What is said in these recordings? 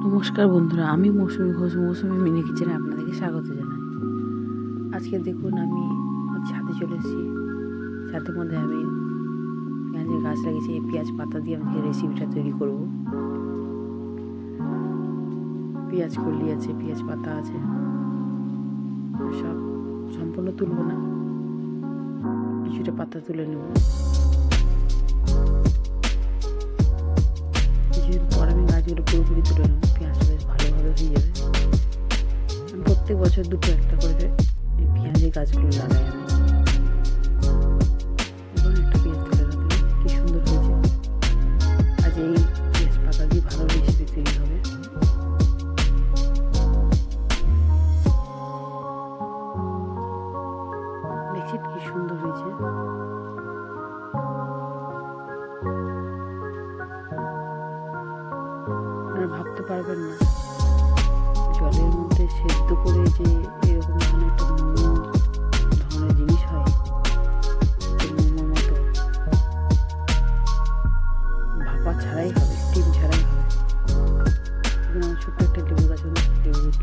নমস্কার বন্ধুরা, আমি মৌসুমী ঘোষ, মৌসুমী মিনি কিচেনে আপনাদেরকে স্বাগত জানাই। আজকে দেখুন আমি ছাদে চলে এসেছি। ছাদের মধ্যে আমি পেঁয়াজের গাছ লাগিয়েছি। এই পেঁয়াজ পাতা দিয়ে আমি রেসিপিটা তৈরি করব। পেঁয়াজ কলি আছে, পেঁয়াজ পাতা আছে, সব সম্পূর্ণ তুলব না, কিছুটা পাতা তুলে নেব। কিছুদিন পর আমি গাছগুলো পুরোপুরি তুলে নেব। পেঁয়াজটা বেশ ভালোভাবে হয়ে যাবে। আমি প্রত্যেক বছর দুটো একটা করে এই পেঁয়াজের গাছগুলো লাগাই আমি। এবং একটা পেঁয়াজ তুলে রাখলাম, কি সুন্দর হয়েছে। আজ এই পেঁয়াজ পাতা দিয়ে ভালো রেসিপি তৈরি হবে। দেখছেন কি সুন্দর হয়েছে। আপনারা ভাবতে পারবেন না, জলের মধ্যে সেদ্ধ করে যে এরকম ধরনের একটা মোমো ধরনের জিনিস হয়, মোমোর মতো ভাপা ছাড়াই হবে, স্টিম ছাড়াই হবে। এখন আমার ছোট্ট একটা লেবু গাছ,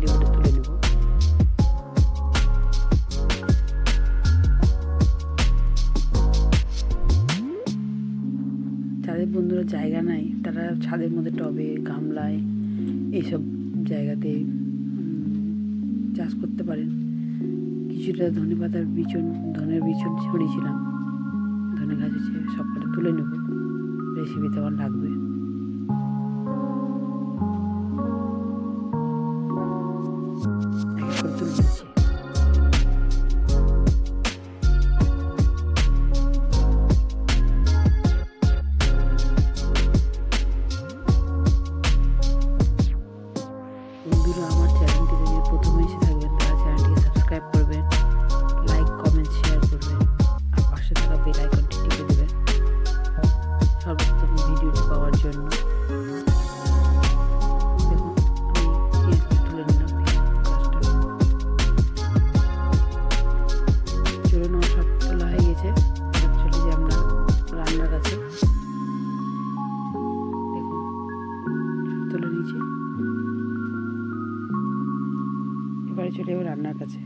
লেবুটা তুলে নেব। যাদের বন্ধুরা জায়গা নাই, তারা ছাদের মধ্যে টবে, গামলায়, এইসব জায়গাতে চাষ করতে পারেন। কিছুটা ধনেপাতার ধনের বিচন ছড়িয়েছিলাম। ধনে গাছ হচ্ছে, সবকটা তুলে নেব, রেসিপিতে আমার লাগবে। এক এক করে তুলে নিচ্ছি। বন্ধুরা, আমার চ্যানেলটিতে যদি প্রথমে এসে থাকবেন, তারা চ্যানেলটিকে সাবস্ক্রাইব করবেন, লাইক, কমেন্ট, শেয়ার করবেন, আর পাশে থাকা বেল আইকনটি টিপে দেবেন সর্বপ্রথম ভিডিওটি পাওয়ার জন্য। দেখুন আমি পেঁয়াজটা তুলে নিলাম, গাছটা চলুন আমার সব তোলা হয়ে গেছে। এবার চলে যাই আমরা রান্নার কাছে। দেখুন সব তুলে নিয়েছি। এবারে চলে যাবো রান্নার কাছে।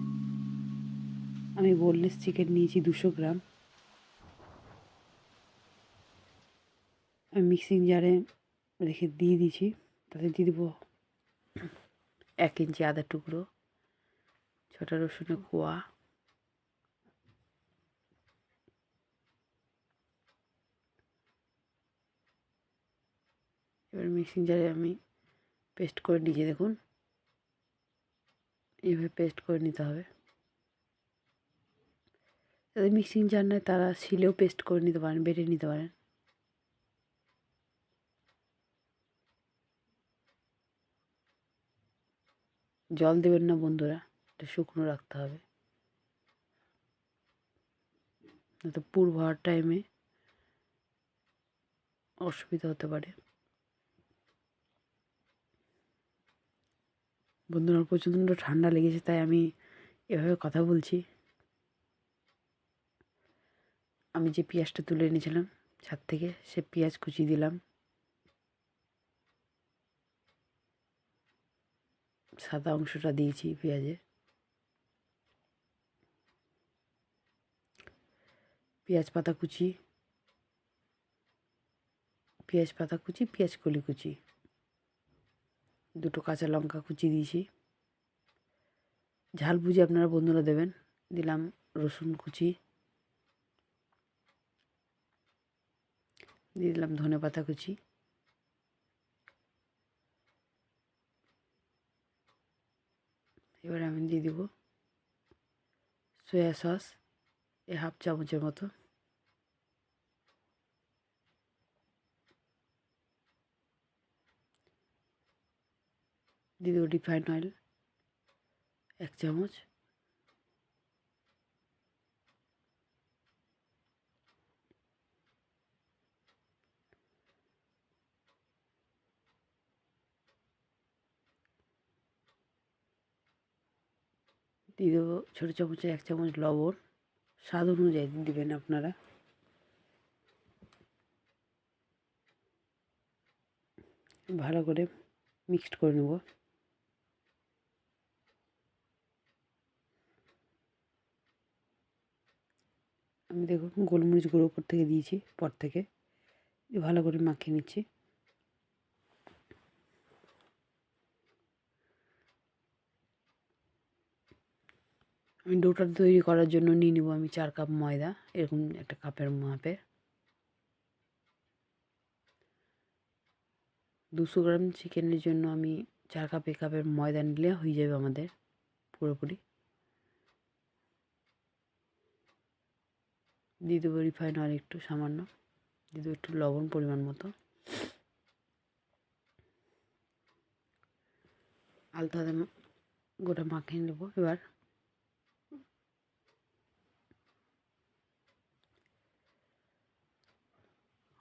আমি বোনলেস চিকেন নিয়েছি 200 গ্রাম। আমি মিক্সিং জারে রেখে দিয়ে দিয়েছি। তাতে দিয়ে দেবো 1 ইঞ্চি আদার টুকরো, 6টা রসুনের কোয়া, এবার মিক্সিং জারে আমি পেস্ট করে নিয়েছি। দেখুন এইভাবে পেস্ট করে নিতে হবে। যাদের মিক্সিং জার নয়, তারা শিলেও পেস্ট করে নিতে পারেন, বেটে নিতে পারেন। জল দেবেন না বন্ধুরা, এটা শুকনো রাখতে হবে, নয়তো পুর ভরার টাইমে অসুবিধা হতে পারে। বন্ধুরা, প্রচণ্ড ঠান্ডা লেগেছে, তাই আমি এভাবে কথা বলছি। আমি যে পেঁয়াজটা তুলে এনেছিলাম ছাদ থেকে, সে পেঁয়াজ কুচি দিলাম, সাদা অংশটা দিয়েছি পেঁয়াজে। পেঁয়াজ পাতা কুচি, পেঁয়াজ কলি কুচি, 2টো কাঁচা লঙ্কা কুচি দিয়েছি। ঝাল বুঝে আপনারা বন্ধুরা দেবেন। দিলাম রসুন কুচি, দিয়ে দিলাম ধনেপাতা কুচি, এবার আমি দিয়ে দেবো সয়া সস, 1/2 চামচের মতো। দিয়ে দেবো রিফাইন্ড অয়েল 1 চামচ। দিয়ে দেবো ছোটো চামচে 1 চামচ লবণ, স্বাদ অনুযায়ী দেবেন আপনারা। ভালো করে মিক্সড করে নেব। আমি দেখুন গোলমরিচ গুঁড়ো উপর থেকে দিয়েছি, পর থেকে ভালো করে মাখিয়ে নিচ্ছি। আমি ডোটা তৈরি করার জন্য নিয়ে নেব আমি 4 কাপ ময়দা, এরকম একটা কাপের মাপে। 200 গ্রাম চিকেনের জন্য আমি 4 কাপ এ কাপের ময়দা নিলে হয়ে যাবে আমাদের পুরোপুরি। দিয়ে দেবো রিফাইন অয়েল একটু সামান্য, দিয়ে দেবো একটু লবণ পরিমাণ মতো। আলতো হাতে গোটা মাখিয়ে নেব। এবার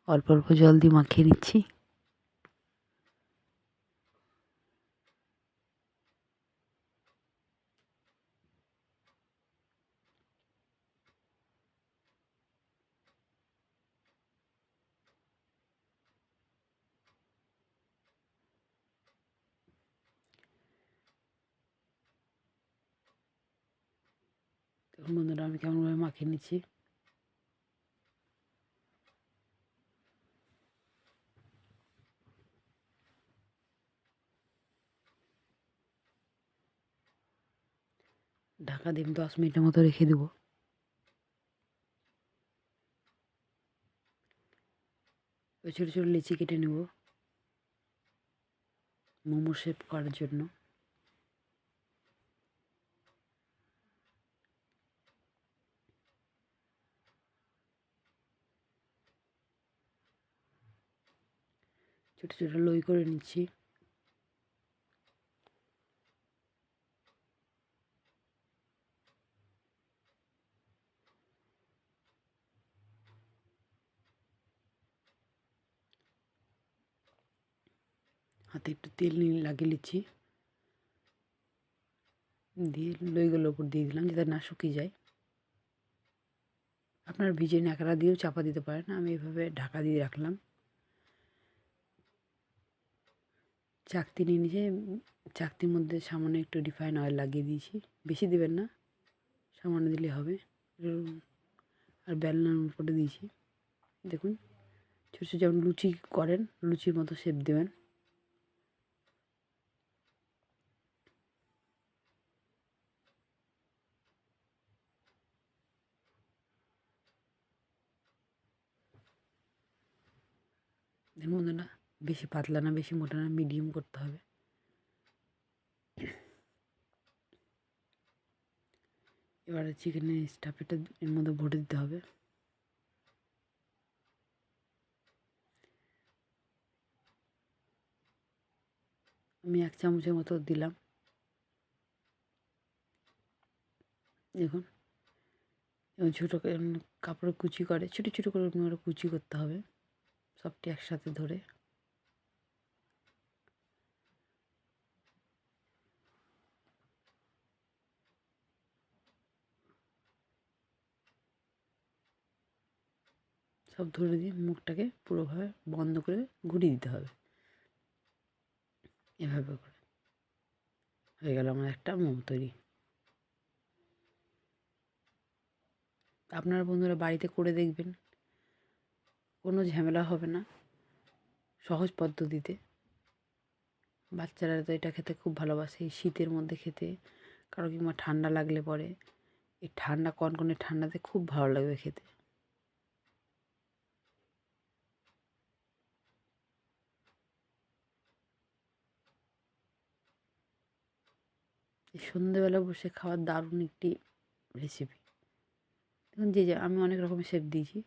অল্প অল্প জল দিয়ে মাখিয়ে নিচ্ছি। দেখুন বন্ধুরা আমি কেমনভাবে মাখিয়ে নিচ্ছি। ঢাকা দিয়ে 10 মিনিটের মতো রেখে দেবো। ছোটো ছোটো লিচি কেটে নেব মোমো শেপ করার জন্য। ছোটো ছোটো লই করে নিচ্ছি। হাতে একটু তেল নিয়ে লাগিয়ে নিচ্ছি, দিয়ে লইগুলোর উপর দিয়ে দিলাম যাতে না শুকিয়ে যায়। আপনারা ভিজে ন্যাকড়া দিয়েও চাপা দিতে পারেন, আমি এভাবে ঢাকা দিয়ে রাখলাম। চাকতি নিয়ে নিয়ে চাকতির মধ্যে সামান্য একটু রিফাইন অয়েল লাগিয়ে দিয়েছি, বেশি দেবেন না, সামান্য দিলে হবে। আর বেলনার উপরে দিয়েছি। দেখুন ছোটো ছোটো যেমন লুচি করেন লুচির মতো শেপ দেবেন। দেখুন বন্ধুরা বেশি পাতলা না বেশি মোটা না, মিডিয়াম করতে হবে। এবারে চিকেনের স্টাফিটা এর মধ্যে ভরে দিতে হবে। আমি 1 চামচের মতো দিলাম। দেখুন এবং ছোটো কাপড়ে কুচি করে ছোটো ছোটো করে ওরা কুচি করতে হবে সবটি একসাথে ধরে। সব ধরে দিয়ে মুখটাকে পুরোভাবে বন্ধ করে ঘুরিয়ে দিতে হবে। এভাবে করে হয়ে গেল আমার একটা মোমো তৈরি। আপনারা বন্ধুরা বাড়িতে করে দেখবেন, কোনো ঝামেলা হবে না, সহজ পদ্ধতিতে। বাচ্চারা তো এটা খেতে খুব ভালোবাসে এই শীতের মধ্যে খেতে, কারো কিংবা ঠান্ডা লাগলে পরে এই ঠান্ডা কনকনে ঠান্ডাতে খুব ভালো লাগবে খেতে। এই সন্ধ্যেবেলা বসে খাওয়ার দারুণ একটি রেসিপি। দেখুন যে আমি অনেক রকমের শেপ দিয়েছি।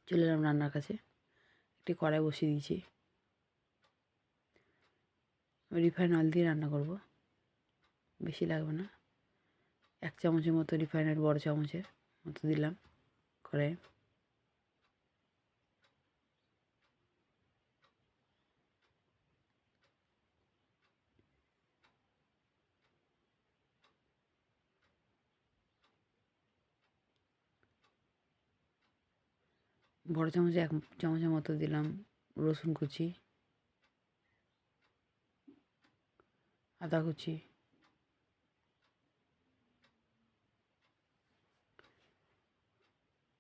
চলে এলাম রান্নার কাছে, একটি কড়াই বসিয়ে দিয়েছি। আমি রিফাইন অয়েল দিয়ে রান্না করব, বেশি লাগবে না। 1 চামচের মতো রিফাইন অয়েল বড় চামচের মতো দিলাম কড়াইয়ে। বড় চামচে 1 চামচের মতো দিলাম রসুন কুচি। আদা কুচি,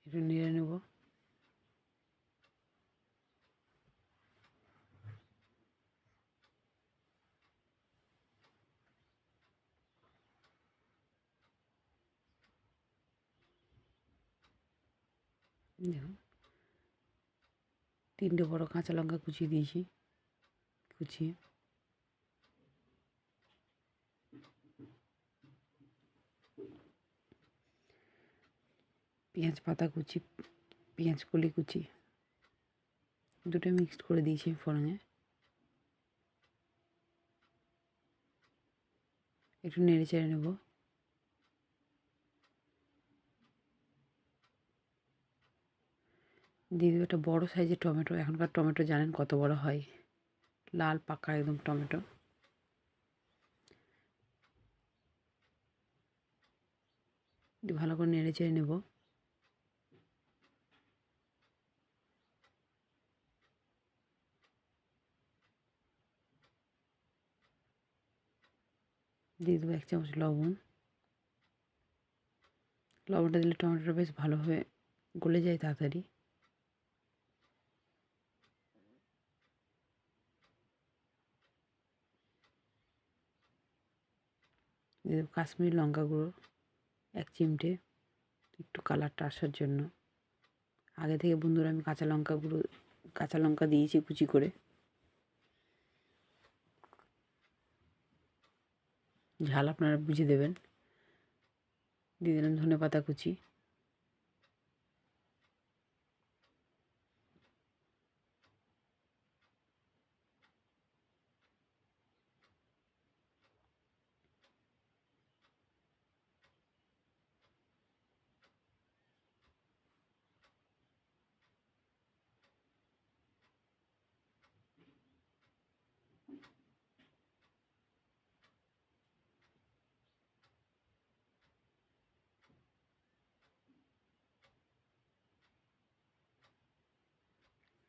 একটু নেড়ে নেব। দেখুন 3টে বড় কাঁচা লঙ্কা কুচিয়ে দিয়েছি, কুচিয়ে পেঁয়াজ পাতা কুচি, পেঁয়াজ কলি কুচি দুটো মিক্সড করে দিয়েছি ফোড়নে। একটু নেড়ে চেড়ে নেব। দিয়ে দেবো একটা বড়ো সাইজের টমেটো। এখনকার টমেটো জানেন কত বড় হয়, লাল পাকা একদম টমেটো। দিয়ে ভালো করে নেড়ে চেড়ে নেব। দিয়ে দেবো 1 চামচ লবণ। লবণটা দিলে টমেটোটা বেশ ভালোভাবে গলে যায় তাড়াতাড়ি। দিয়ে দেবো কাশ্মীরি লঙ্কা গুঁড়ো 1 চিমটে, একটু কালারটা আসার জন্য। আগে থেকে বন্ধুরা আমি কাঁচা লঙ্কা দিয়েছি কুচি করে। ঝাল আপনারা বুঝে দেবেন। দিয়ে দিলাম ধনেপাতা কুচি।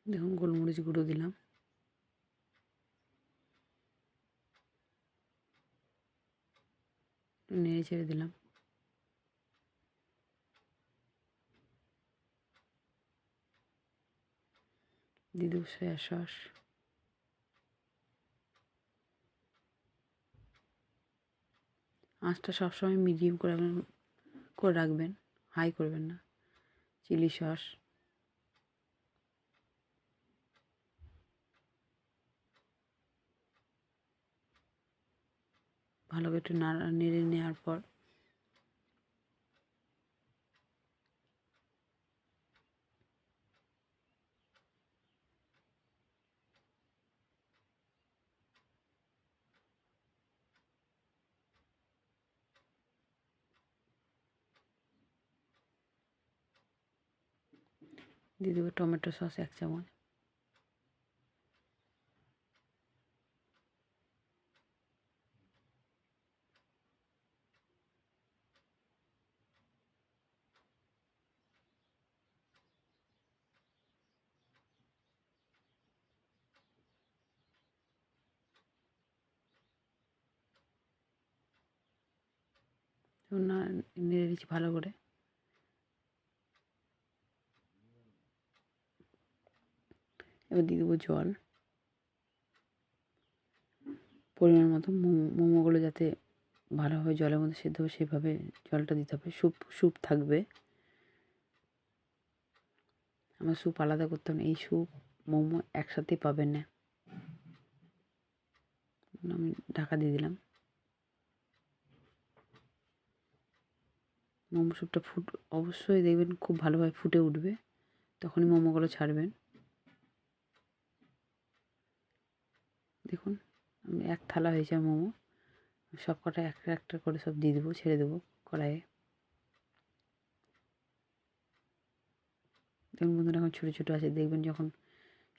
দেখুন গোলমরিচ গুঁড়ো দিলাম। নেড়ে ছেড়ে দিলাম। দিয়ে দেবো সয়া সস। আঁচটা সবসময় মিডিয়াম করে রাখবেন, হাই করবেন না। চিলি সস, ভালো করে একটু নেড়ে নেওয়ার পর দিয়ে দেবো টমেটো সস 1 চামচ। নেড়ে দিচ্ছি ভালো করে। এবার দিয়ে দেবো জল পরিমাণ মতো। মোমোগুলো যাতে ভালোভাবে জলের মধ্যে সেদ্ধ হবে সেভাবে জলটা দিতে হবে। স্যুপ থাকবে, আমার স্যুপ আলাদা করতে হবে না। এই স্যুপ মোমো একসাথেই পাবেন না। আমি ঢাকা দিয়ে দিলাম। মোমো স্যুপটা অবশ্যই দেখবেন খুব ভালোভাবে ফুটে উঠবে, তখনই মোমোগুলো ছাড়বেন। দেখুন আমি 1 থালা হয়েছে মোমো। সব কটা একটা একটা করে সব দিয়ে দেবো, ছেড়ে দেবো কড়াইয়ে। দেখুন বন্ধুরা এখন ছোটো ছোটো আছে, দেখবেন যখন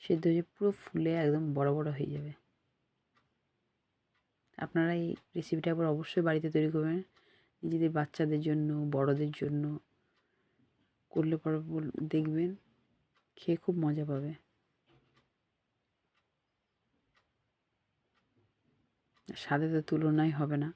সেদ্ধ হয়ে পুরো ফুলে একদম বড় বড় হয়ে যাবে। আপনারা এই রেসিপিটা একবার অবশ্যই বাড়িতে তৈরি করবেন, নিজেদের বাচ্চাদের জন্য, বড়দের জন্য করলে পরে দেখবেন খেয়ে খুব মজা পাবে। স্বাদে তো তুলনাই হবে না।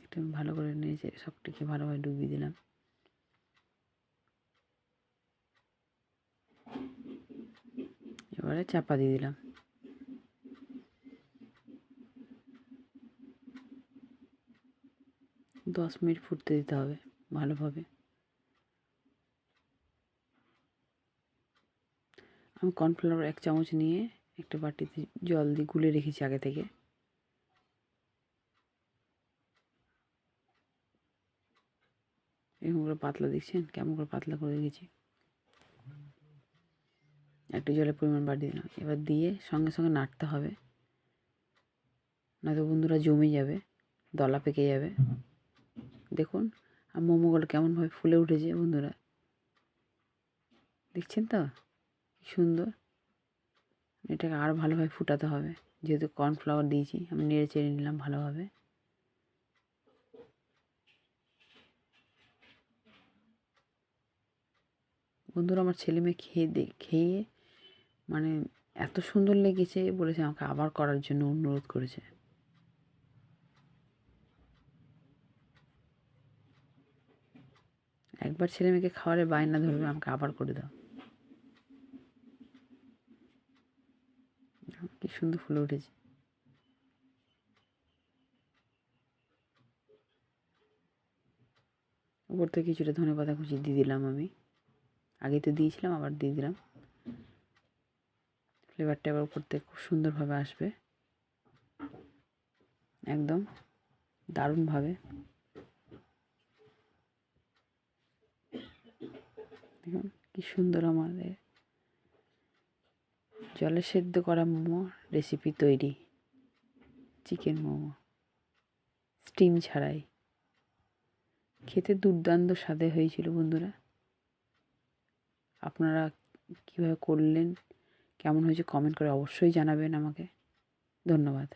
একটু ভালো করে নিয়েছে, সবটিকে ভালোভাবে ডুবিয়ে দিলাম। এবারে চাপা দিয়ে দিলাম। 10 মিনিট ফুটতে দিতে হবে ভালোভাবে। আমি কর্নফ্লাওয়ার 1 চামচ নিয়ে একটা বাটিতে জল দিয়ে গুলে রেখেছি আগে থেকে। এরকম করে পাতলা দেখছেন, কেমন করে পাতলা করে রেখেছি। একটু জলের পরিমাণ বাড়িয়ে দিলাম। এবার দিয়ে সঙ্গে সঙ্গে নাড়তে হবে, নয়তো বন্ধুরা জমে যাবে, দলা পেকে যাবে। দেখুন আর মোমোগুলো কেমনভাবে ফুলে উঠেছে বন্ধুরা, দেখছেন তো কি সুন্দর। এটাকে আরও ভালোভাবে ফুটাতে হবে, যেহেতু কর্নফ্লাওয়ার দিয়েছি। আমি নেড়ে চেড়ে নিলাম ভালোভাবে। বন্ধুরা আমার ছেলে মেয়ে খেয়ে মানে এত সুন্দর লেগেছে বলেছে, আমাকে আবার করার জন্য অনুরোধ করেছে। একবার ছেলে মেয়েকে খাওয়ারে বায়না ধরবে, আমাকে আবার করে দাও। কি সুন্দর ফুলে উঠেছে। উপর থেকে কিছুটা ধনেপাতা কুচি দিয়ে দিলাম আমি। আগে তো দিয়েছিলাম, আবার দিয়ে দিলাম। ফ্লেভারটা এবার উপর থেকে খুব সুন্দরভাবে আসবে, একদম দারুণভাবে। দেখুন কি সুন্দর আমাদের জলে সেদ্ধ করা মোমো রেসিপি তৈরি। চিকেন মোমো স্টিম ছাড়াই, খেতে দুর্দান্ত স্বাদে হয়েছিল বন্ধুরা। আপনারা কীভাবে করলেন, কেমন হয়েছে কমেন্ট করে অবশ্যই জানাবেন আমাকে। ধন্যবাদ।